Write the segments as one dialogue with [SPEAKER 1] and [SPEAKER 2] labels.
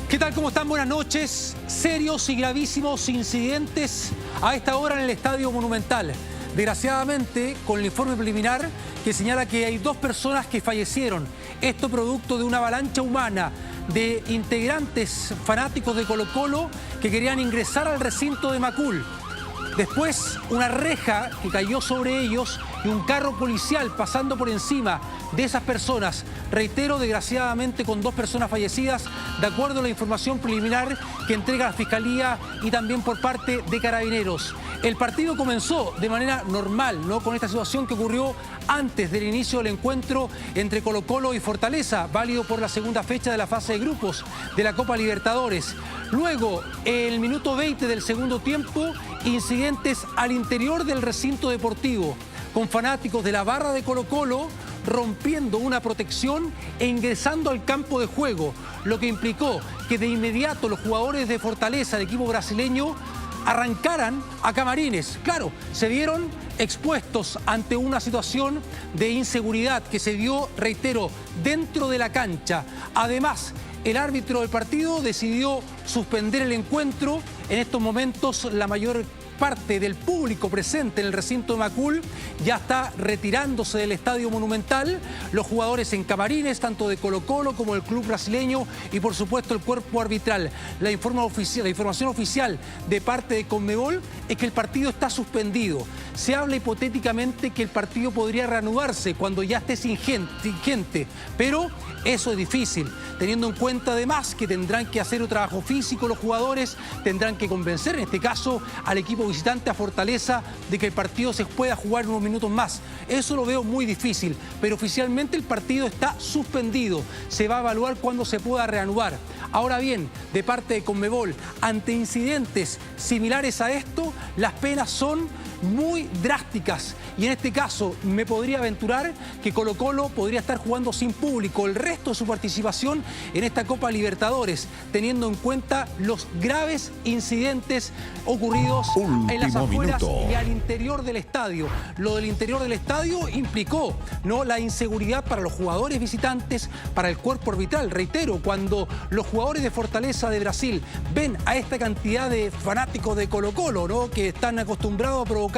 [SPEAKER 1] ¿Qué tal? ¿Cómo están? Buenas noches. Serios y gravísimos incidentes a esta hora en el Estadio Monumental. Desgraciadamente, con el informe preliminar que señala que hay 2 personas que fallecieron. Esto producto de una avalancha humana de integrantes fanáticos de Colo-Colo que querían ingresar al recinto de Macul. Después, una reja que cayó sobre ellos y un carro policial pasando por encima de esas personas. Reitero, desgraciadamente, con 2 personas fallecidas, de acuerdo a la información preliminar que entrega la Fiscalía y también por parte de Carabineros. El partido comenzó de manera normal, ¿no? Con esta situación que ocurrió antes del inicio del encuentro entre Colo-Colo y Fortaleza, válido por la segunda fecha de la fase de grupos de la Copa Libertadores. Luego, el minuto 20 del segundo tiempo, incidentes al interior del recinto deportivo, con fanáticos de la barra de Colo-Colo rompiendo una protección e ingresando al campo de juego, lo que implicó que de inmediato los jugadores de Fortaleza, el equipo brasileño, arrancaran a camarines. Claro, se vieron expuestos ante una situación de inseguridad que se dio, reitero, dentro de la cancha. Además, el árbitro del partido decidió suspender el encuentro. En estos momentos, la mayor parte del público presente en el recinto de Macul ya está retirándose del Estadio Monumental. Los jugadores en camarines, tanto de Colo-Colo como del club brasileño y por supuesto el cuerpo arbitral. La información oficial de parte de Conmebol es que el partido está suspendido. Se habla hipotéticamente que el partido podría reanudarse cuando ya esté sin gente, pero eso es difícil, teniendo en cuenta además que tendrán que hacer un trabajo físico los jugadores, tendrán que convencer, en este caso, al equipo visitante, a Fortaleza, de que el partido se pueda jugar unos minutos más. Eso lo veo muy difícil, pero oficialmente el partido está suspendido. Se va a evaluar cuándo se pueda reanudar. Ahora bien, de parte de Conmebol, ante incidentes similares a esto, las penas son muy drásticas y en este caso me podría aventurar que Colo-Colo podría estar jugando sin público el resto de su participación en esta Copa Libertadores, teniendo en cuenta los graves incidentes ocurridos en las afueras y al interior del estadio. Lo del interior del estadio implicó, ¿no?, la inseguridad para los jugadores visitantes, para el cuerpo arbitral. Reitero, cuando los jugadores de Fortaleza de Brasil ven a esta cantidad de fanáticos de Colo-Colo, ¿no?, que están acostumbrados a provocar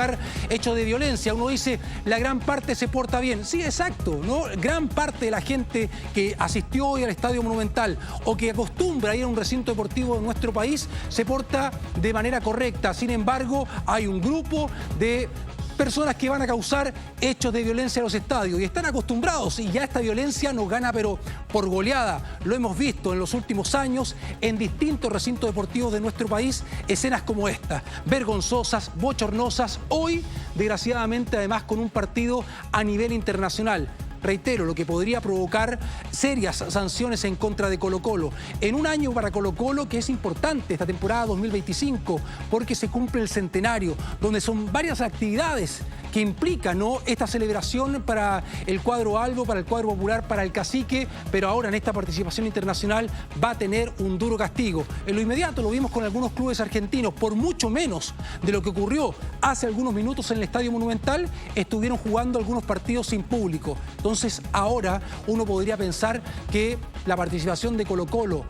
[SPEAKER 1] hechos de violencia, uno dice, la gran parte se porta bien. Sí, exacto, ¿no? Gran parte de la gente que asistió hoy al Estadio Monumental o que acostumbra a ir a un recinto deportivo de nuestro país se porta de manera correcta. Sin embargo, hay un grupo de personas que van a causar hechos de violencia en los estadios y están acostumbrados y ya esta violencia nos gana pero por goleada. Lo hemos visto en los últimos años en distintos recintos deportivos de nuestro país, escenas como esta, vergonzosas, bochornosas, hoy desgraciadamente además con un partido a nivel internacional. Reitero, lo que podría provocar serias sanciones en contra de Colo-Colo. En un año para Colo-Colo que es importante, esta temporada 2025, porque se cumple el centenario, donde son varias actividades que implican, ¿no?, esta celebración para el cuadro albo, para el cuadro popular, para el cacique, pero ahora en esta participación internacional va a tener un duro castigo. En lo inmediato lo vimos con algunos clubes argentinos, por mucho menos de lo que ocurrió hace algunos minutos en el Estadio Monumental, estuvieron jugando algunos partidos sin público. Entonces ahora uno podría pensar que la participación de Colo-Colo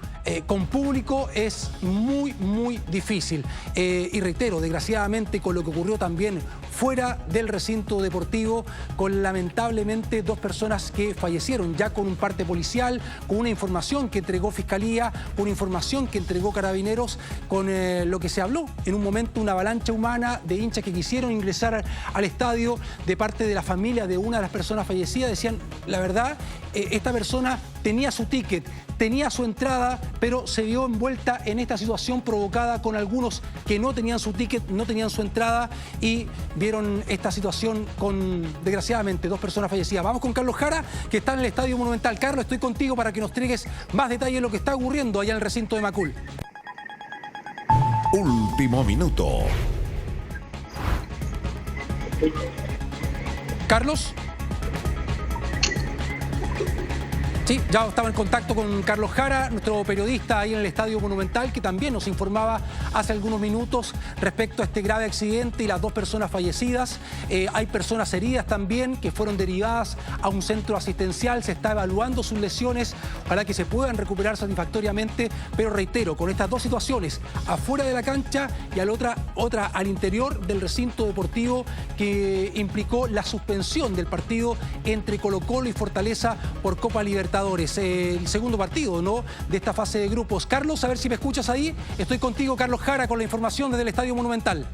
[SPEAKER 1] con público es muy, muy difícil. Y reitero, desgraciadamente con lo que ocurrió también fuera del recinto deportivo, con lamentablemente 2 personas que fallecieron, ya con un parte policial, con una información que entregó Fiscalía, con una información que entregó Carabineros, con lo que se habló en un momento, una avalancha humana de hinchas que quisieron ingresar al estadio de parte de la familia de una de las personas fallecidas. Decían, la verdad, esta persona tenía su ticket, tenía su entrada, pero se vio envuelta en esta situación provocada con algunos que no tenían su ticket, no tenían su entrada y vieron esta situación con, desgraciadamente, 2 personas fallecidas. Vamos con Carlos Jara, que está en el Estadio Monumental. Carlos, estoy contigo para que nos trigues más detalles de lo que está ocurriendo allá en el recinto de Macul.
[SPEAKER 2] Último minuto.
[SPEAKER 1] Carlos. Sí, ya estaba en contacto con Carlos Jara, nuestro periodista ahí en el Estadio Monumental, que también nos informaba hace algunos minutos respecto a este grave accidente y las 2 personas fallecidas. Hay personas heridas también que fueron derivadas a un centro asistencial. Se está evaluando sus lesiones para que se puedan recuperar satisfactoriamente. Pero reitero, con estas 2 situaciones, afuera de la cancha y otra al interior del recinto deportivo, que implicó la suspensión del partido entre Colo-Colo y Fortaleza por Copa Libertadores. El segundo partido, ¿no?, de esta fase de grupos. Carlos, a ver si me escuchas ahí. Estoy contigo, Carlos Jara, con la información desde el Estadio Monumental.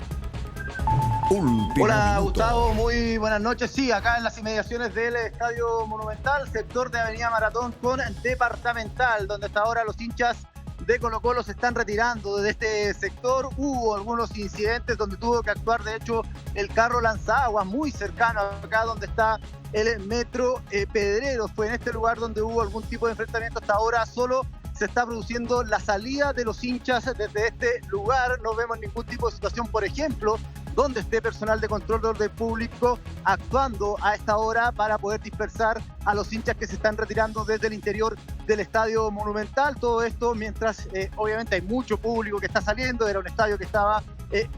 [SPEAKER 2] Hola Gustavo, muy buenas noches. Sí, acá en las inmediaciones del Estadio Monumental, sector de Avenida Maratón con Departamental, donde hasta ahora los hinchas de Colo-Colo se están retirando de este sector. Hubo algunos incidentes donde tuvo que actuar, de hecho, el carro lanzaguas muy cercano acá donde está el metro Pedreros. Fue en este lugar donde hubo algún tipo de enfrentamiento. Hasta ahora solo se está produciendo la salida de los hinchas desde este lugar. No vemos ningún tipo de situación, por ejemplo, donde esté personal de control de orden público actuando a esta hora para poder dispersar a los hinchas que se están retirando desde el interior del Estadio Monumental. Todo esto mientras obviamente hay mucho público que está saliendo. Era un estadio que estaba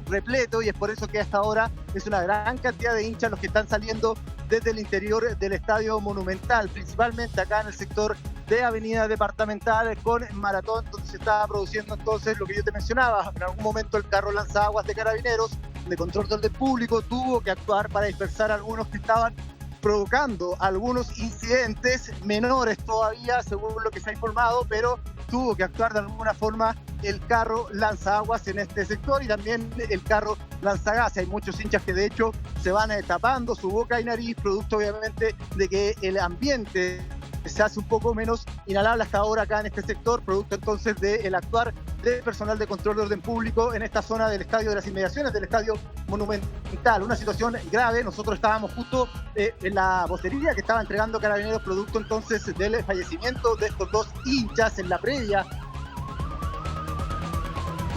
[SPEAKER 2] repleto y es por eso que a esta hora es una gran cantidad de hinchas los que están saliendo desde el interior del Estadio Monumental, principalmente acá en el sector de Avenida Departamental con Maratón, donde se estaba produciendo entonces lo que yo te mencionaba. En algún momento el carro lanzaguas de Carabineros de control de orden público tuvo que actuar para dispersar a algunos que estaban provocando algunos incidentes menores todavía, según lo que se ha informado, pero tuvo que actuar de alguna forma el carro lanzaguas en este sector y también el carro lanzagas. Hay muchos hinchas que de hecho se van tapando su boca y nariz, producto obviamente de que el ambiente se hace un poco menos inhalable hasta ahora acá en este sector, producto entonces del actuar del personal de control de orden público en esta zona del estadio, de las inmediaciones del Estadio Monumental. Una situación grave. Nosotros estábamos justo en la vocería que estaba entregando Carabineros, producto entonces del fallecimiento de estos 2 hinchas en la previa.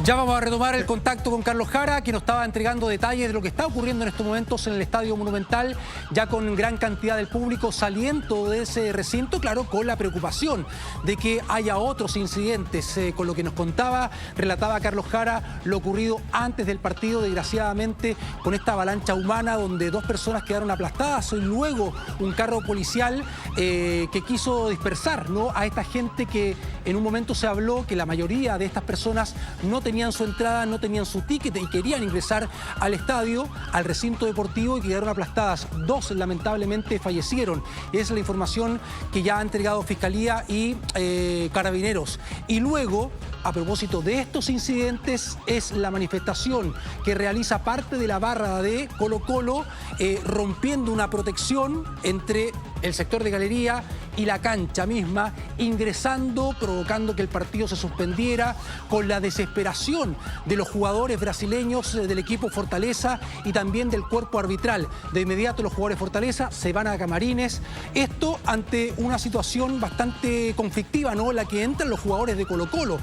[SPEAKER 1] Ya vamos a retomar el contacto con Carlos Jara, que nos estaba entregando detalles de lo que está ocurriendo en estos momentos en el Estadio Monumental, ya con gran cantidad del público saliendo de ese recinto, claro, con la preocupación de que haya otros incidentes. Con lo que nos contaba, relataba Carlos Jara lo ocurrido antes del partido, desgraciadamente, con esta avalancha humana donde 2 personas quedaron aplastadas y luego un carro policial que quiso dispersar, ¿no?, a esta gente que en un momento se habló que la mayoría de estas personas no tenían su entrada, no tenían su ticket y querían ingresar al estadio, al recinto deportivo, y quedaron aplastadas. 2 lamentablemente fallecieron. Esa es la información que ya ha entregado Fiscalía y Carabineros. Y luego, a propósito de estos incidentes, es la manifestación que realiza parte de la barra de Colo-Colo, rompiendo una protección entre el sector de galería y la cancha misma, ingresando, provocando que el partido se suspendiera, con la desesperación de los jugadores brasileños del equipo Fortaleza y también del cuerpo arbitral. De inmediato los jugadores Fortaleza se van a camarines. Esto ante una situación bastante conflictiva, ¿no?, en la que entran los jugadores de Colo-Colo,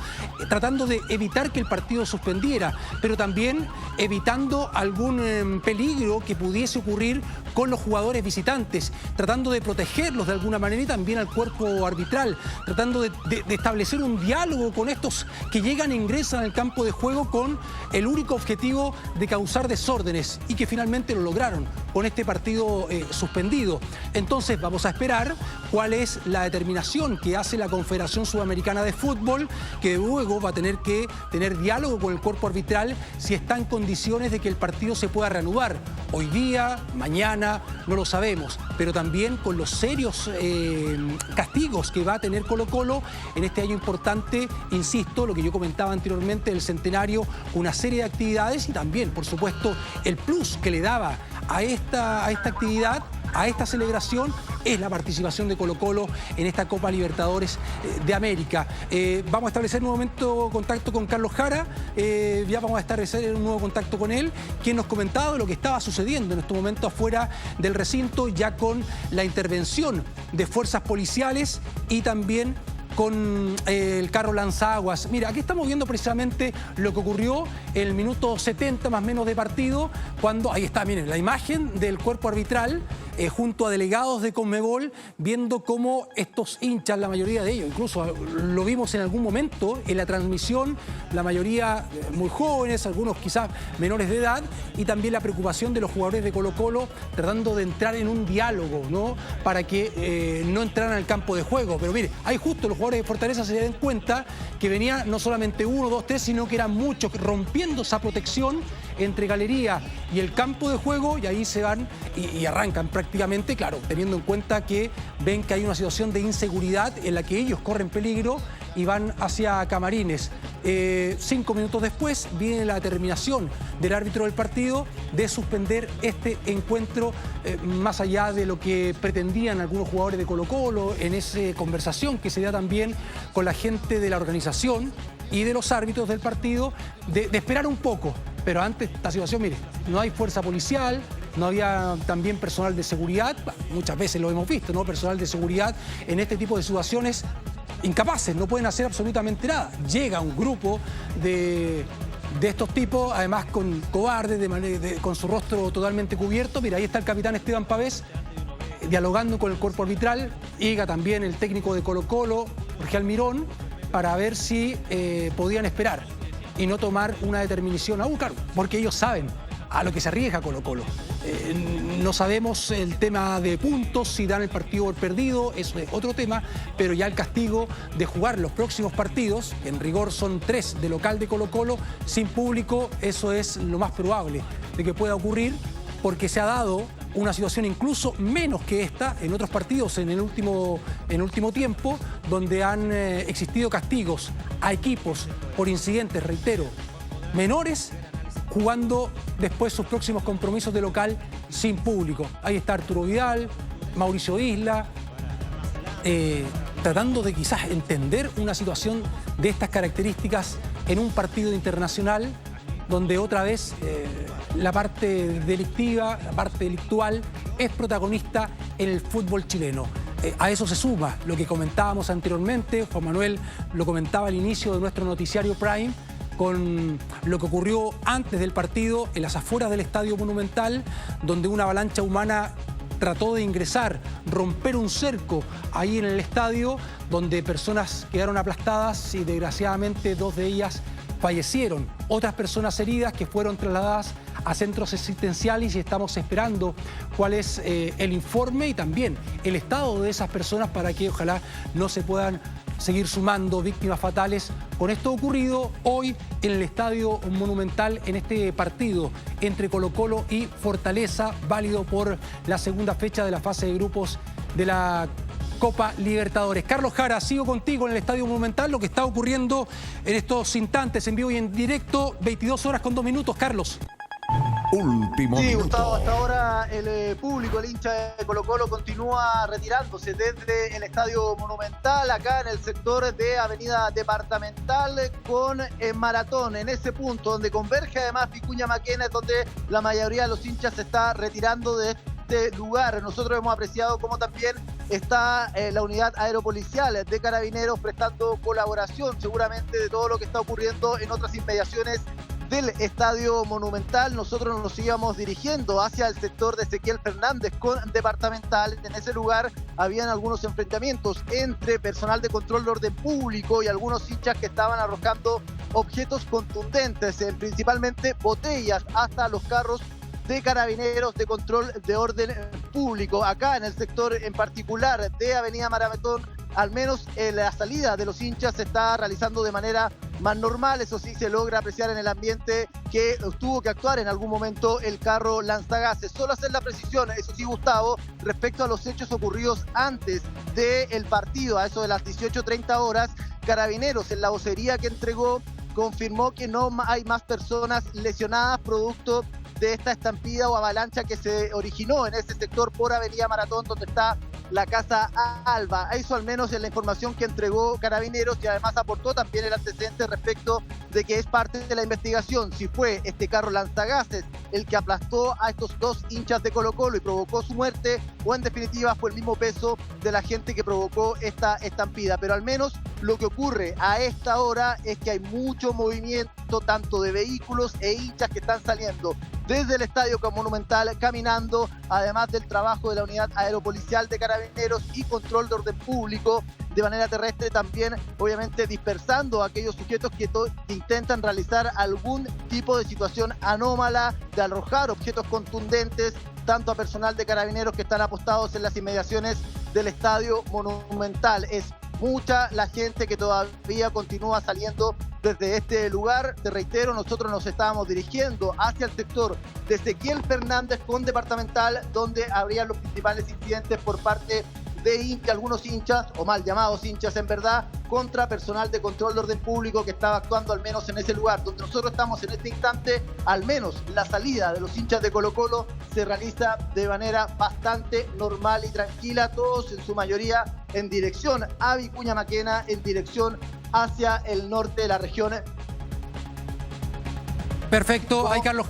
[SPEAKER 1] tratando de evitar que el partido suspendiera, pero también evitando algún peligro que pudiese ocurrir con los jugadores visitantes, tratando de protegerlos de alguna manera y también al cuerpo arbitral, tratando de establecer un diálogo con estos que llegan e ingresan al campo de juego con el único objetivo de causar desórdenes, y que finalmente lo lograron con este partido suspendido. Entonces vamos a esperar cuál es la determinación que hace la Confederación Sudamericana de Fútbol, que luego va a tener que tener diálogo con el cuerpo arbitral si está en condiciones de que el partido se pueda reanudar. Hoy día, mañana, no lo sabemos, pero también con los serios castigos que va a tener Colo-Colo en este año importante, insisto, lo que yo comentaba anteriormente, el centenario, una serie de actividades y también, por supuesto, el plus que le daba a esta actividad, a esta celebración, es la participación de Colo-Colo en esta Copa Libertadores de América. Vamos a establecer nuevamente contacto con Carlos Jara, ya vamos a establecer un nuevo contacto con él, quien nos comentaba lo que estaba sucediendo en este momento afuera del recinto, ya con la intervención de fuerzas policiales y también con el carro lanzaguas. Mira, aquí estamos viendo precisamente lo que ocurrió en el minuto 70 más o menos de partido, cuando, ahí está, miren, la imagen del cuerpo arbitral junto a delegados de Conmebol, viendo cómo estos hinchas, la mayoría de ellos, incluso lo vimos en algún momento en la transmisión, la mayoría muy jóvenes, algunos quizás menores de edad, y también la preocupación de los jugadores de Colo-Colo tratando de entrar en un diálogo, ¿no? Para que no entraran al campo de juego. Pero mire, ahí justo los jugadores de Fortaleza se den cuenta que venía no solamente uno, dos, tres, sino que eran muchos, rompiendo esa protección entre galería y el campo de juego, y ahí se van y arrancan prácticamente, claro, teniendo en cuenta que ven que hay una situación de inseguridad en la que ellos corren peligro y van hacia camarines. 5 minutos después viene la determinación del árbitro del partido de suspender este encuentro, más allá de lo que pretendían algunos jugadores de Colo-Colo en esa conversación que se da también con la gente de la organización y de los árbitros del partido, de esperar un poco. Pero ante esta situación, mire, no hay fuerza policial, no había también personal de seguridad, muchas veces lo hemos visto, ¿no? Personal de seguridad en este tipo de situaciones incapaces, no pueden hacer absolutamente nada. Llega un grupo de estos tipos, además con cobardes, con su rostro totalmente cubierto. Mira, ahí está el capitán Esteban Pavés dialogando con el cuerpo arbitral, llega también el técnico de Colo-Colo, Jorge Almirón, para ver si podían esperar y no tomar una determinación aún, claro, porque ellos saben a lo que se arriesga Colo-Colo. No sabemos el tema de puntos, si dan el partido por perdido, eso es otro tema, pero ya el castigo de jugar los próximos partidos, que en rigor son 3 de local de Colo-Colo, sin público, eso es lo más probable de que pueda ocurrir, porque se ha dado una situación incluso menos que esta en otros partidos en el último tiempo, donde han existido castigos a equipos por incidentes, reitero, menores, jugando después sus próximos compromisos de local sin público. Ahí está Arturo Vidal, Mauricio Isla, tratando de quizás entender una situación de estas características en un partido internacional donde otra vez la parte delictiva, la parte delictual es protagonista en el fútbol chileno. A eso se suma lo que comentábamos anteriormente, Juan Manuel lo comentaba al inicio de nuestro noticiario Prime, con lo que ocurrió antes del partido en las afueras del Estadio Monumental, donde una avalancha humana trató de ingresar, romper un cerco ahí en el estadio, donde personas quedaron aplastadas y desgraciadamente 2 de ellas fallecieron. Otras personas heridas que fueron trasladadas a centros asistenciales y estamos esperando cuál es el informe y también el estado de esas personas para que ojalá no se puedan seguir sumando víctimas fatales con esto ocurrido hoy en el Estadio Monumental en este partido entre Colo-Colo y Fortaleza, válido por la segunda fecha de la fase de grupos de la Copa Libertadores. Carlos Jara, sigo contigo en el Estadio Monumental, lo que está ocurriendo en estos instantes en vivo y en directo, 22 horas con 2 minutos, Carlos.
[SPEAKER 3] Último
[SPEAKER 2] sí,
[SPEAKER 3] minuto.
[SPEAKER 2] Gustavo, hasta ahora el público, el hincha de Colo-Colo continúa retirándose desde el Estadio Monumental, acá en el sector de Avenida Departamental con Maratón, en ese punto donde converge además Vicuña Maquena, es donde la mayoría de los hinchas se está retirando de este lugar. Nosotros hemos apreciado cómo también está la unidad aeropolicial de Carabineros prestando colaboración seguramente de todo lo que está ocurriendo en otras inmediaciones del Estadio Monumental. Nosotros nos íbamos dirigiendo hacia el sector de Ezequiel Fernández con Departamental. En ese lugar habían algunos enfrentamientos entre personal de control de orden público y algunos hinchas que estaban arrojando objetos contundentes, principalmente botellas, hasta los carros de Carabineros de control de orden público. Acá en el sector en particular de Avenida Maratón, al menos la salida de los hinchas se está realizando de manera más normal. Eso sí, se logra apreciar en el ambiente que tuvo que actuar en algún momento el carro lanzagases. Solo hacer la precisión, eso sí, Gustavo, respecto a los hechos ocurridos antes del partido, a eso de las 18:30 horas, Carabineros en la vocería que entregó confirmó que no hay más personas lesionadas producto de esta estampida o avalancha que se originó en ese sector por Avenida Maratón, donde está la Casa Alba. Eso al menos es la información que entregó Carabineros y además aportó también el antecedente respecto de que es parte de la investigación si fue este carro lanzagases el que aplastó a estos dos hinchas de Colo-Colo y provocó su muerte, o en definitiva fue el mismo peso de la gente que provocó esta estampida. Pero al menos lo que ocurre a esta hora es que hay mucho movimiento tanto de vehículos e hinchas que están saliendo desde el Estadio Monumental caminando, además del trabajo de la Unidad Aeropolicial de Carabineros y Control de Orden Público de manera terrestre, también obviamente dispersando a aquellos sujetos que intentan realizar algún tipo de situación anómala, de arrojar objetos contundentes tanto a personal de Carabineros que están apostados en las inmediaciones del Estadio Monumental. Es mucha la gente que todavía continúa saliendo desde este lugar. Te reitero, nosotros nos estábamos dirigiendo hacia el sector de Ezequiel Fernández con Departamental, donde habrían los principales incidentes por parte de algunos hinchas, o mal llamados hinchas en verdad, contra personal de control de orden público que estaba actuando al menos en ese lugar. Donde nosotros estamos en este instante, al menos la salida de los hinchas de Colo-Colo se realiza de manera bastante normal y tranquila, todos en su mayoría en dirección a Vicuña Maquena, en dirección hacia el norte de la región.
[SPEAKER 1] Perfecto, ahí Carlos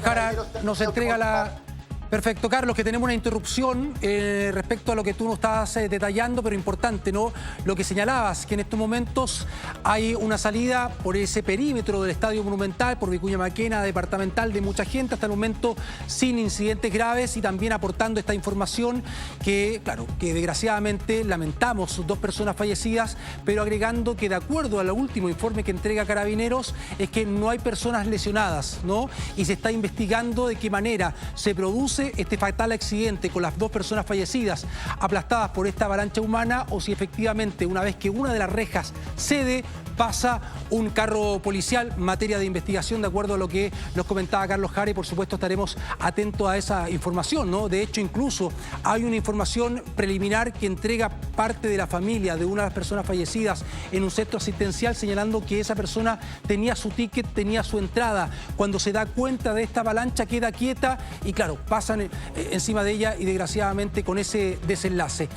[SPEAKER 1] Jara nos entrega la... Perfecto, Carlos, que tenemos una interrupción respecto a lo que tú nos estás detallando, pero importante, ¿no? Lo que señalabas, que en estos momentos hay una salida por ese perímetro del Estadio Monumental, por Vicuña Maquena, Departamental, de mucha gente, hasta el momento sin incidentes graves, y también aportando esta información que, claro, que desgraciadamente lamentamos 2 personas fallecidas, pero agregando que de acuerdo al último informe que entrega Carabineros, es que no hay personas lesionadas, ¿no? Y se está investigando de qué manera se produce este fatal accidente con las 2 personas fallecidas aplastadas por esta avalancha humana, o si efectivamente una vez que una de las rejas cede pasa un carro policial. Materia de investigación, de acuerdo a lo que nos comentaba Carlos Jara, y por supuesto estaremos atentos a esa información, ¿no? De hecho, incluso hay una información preliminar que entrega parte de la familia de una de las personas fallecidas en un centro asistencial, señalando que esa persona tenía su ticket, tenía su entrada. Cuando se da cuenta de esta avalancha queda quieta y claro, pasan encima de ella y desgraciadamente con ese desenlace.